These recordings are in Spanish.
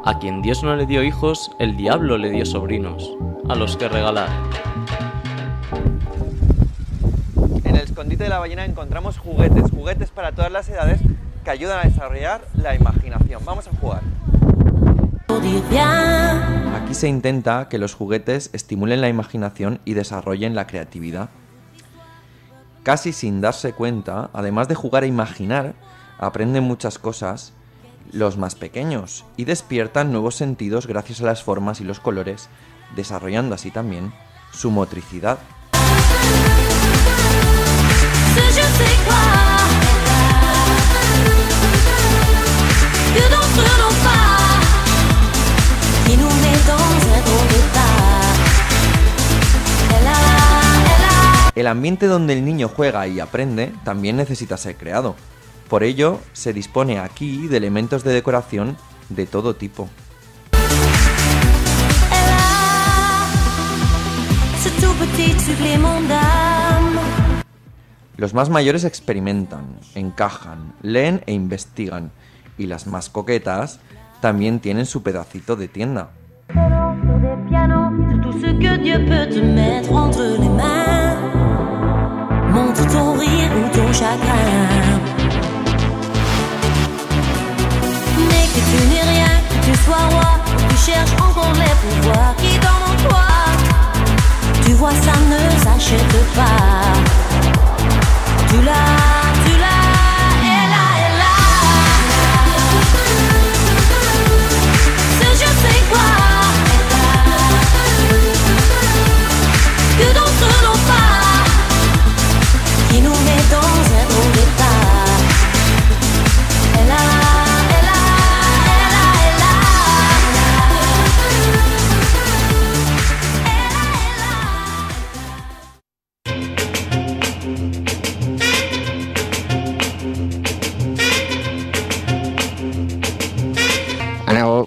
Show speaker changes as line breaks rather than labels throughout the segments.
A quien Dios no le dio hijos, el diablo le dio sobrinos, a los que regalar.
En el escondite de la ballena encontramos juguetes para todas las edades que ayudan a desarrollar la imaginación. Vamos a jugar. Aquí se intenta que los juguetes estimulen la imaginación y desarrollen la creatividad. Casi sin darse cuenta, además de jugar a imaginar, aprenden muchas cosas los más pequeños y despiertan nuevos sentidos gracias a las formas y los colores, desarrollando así también su motricidad. El ambiente donde el niño juega y aprende también necesita ser creado. Por ello, se dispone aquí de elementos de decoración de todo tipo. Los más mayores experimentan, encajan, leen e investigan, y las más coquetas también tienen su pedacito de tienda.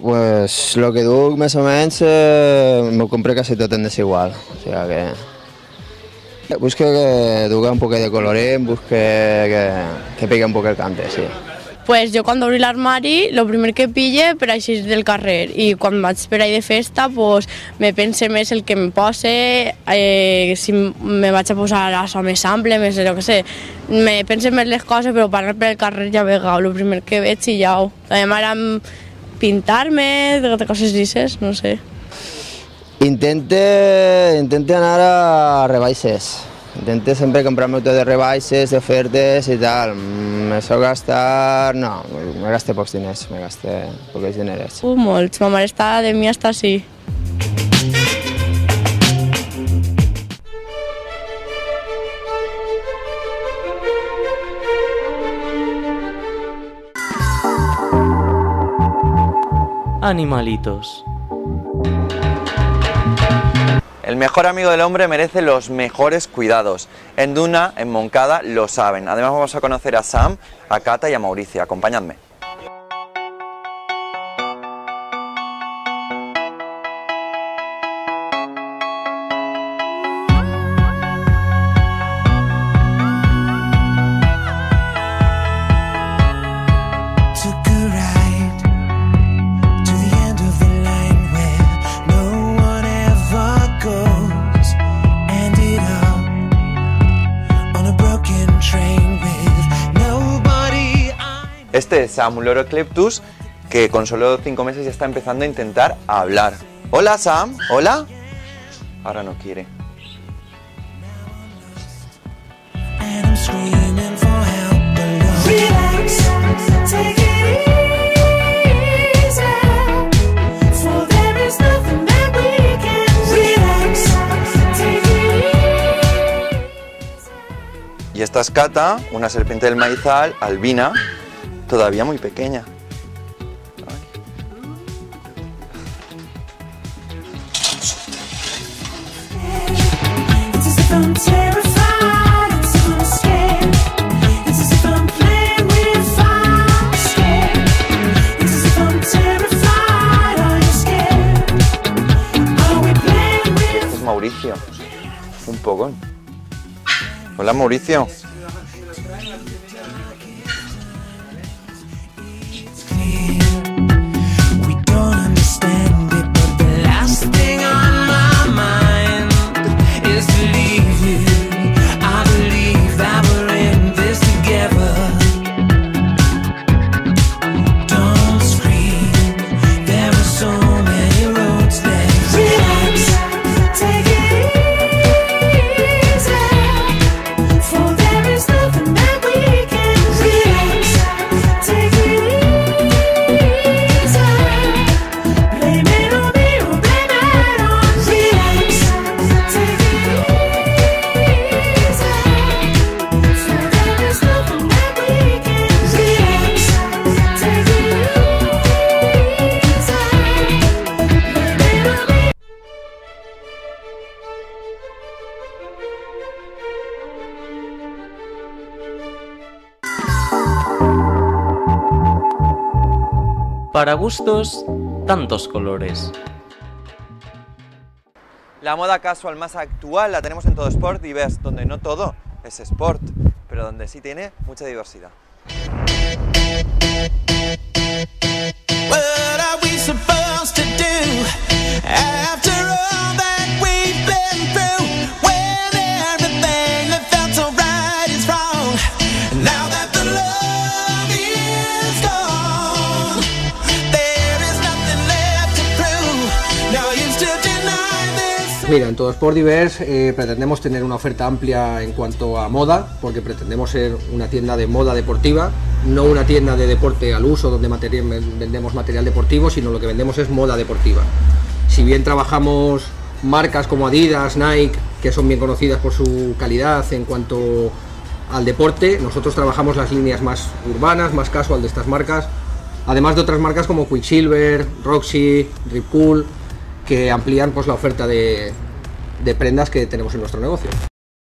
Pues lo que duc més o menys m'ho compré quasi tot en desigual, o sigui que busque que duga un poquet de colorín, busque que pique un poc el cante, sí.
Pues jo quan obri l'armari, el primer que pille per així del carrer, i quan vaig per ahí de festa pues, me pense més el que em pose, si me vaig a posar això més ample, més jo que sé, me pense més les coses, però per anar per el carrer ja vegau, el primer que veig i ja ho. A mi m'agrada pintar-me, de coses dices, no sé.
Intente anar a rebaixes. Intente sempre comprar-me tot de rebaixes, d'ofertes i tal. Me sol gastar... No, me gaste pocs diners, me gaste pocs diners.
Molts, ma mare està de mi hasta sí.
Animalitos.
El mejor amigo del hombre merece los mejores cuidados. En Duna, en Moncada, lo saben. Además vamos a conocer a Sam, a Cata y a Mauricio. Acompañadme. Este es Sam, un loro Cleptus que con solo 5 meses ya está empezando a intentar hablar. Hola Sam, hola. Ahora no quiere. Y esta es Cata, una serpiente del maizal, albina, todavía muy pequeña. Este es Mauricio, un pogón. Hola Mauricio.
Para gustos, tantos colores.
La moda casual más actual la tenemos en Todo Sport Divers, donde no todo es sport, pero donde sí tiene mucha diversidad.
Mira, en Todo Sport Divers pretendemos tener una oferta amplia en cuanto a moda, porque pretendemos ser una tienda de moda deportiva, no una tienda de deporte al uso donde vendemos material deportivo, sino lo que vendemos es moda deportiva. Si bien trabajamos marcas como Adidas, Nike, que son bien conocidas por su calidad en cuanto al deporte, nosotros trabajamos las líneas más urbanas, más casual de estas marcas, además de otras marcas como Quicksilver, Roxy, Rip Cool, que amplían pues la oferta de prendas que tenemos en nuestro negocio.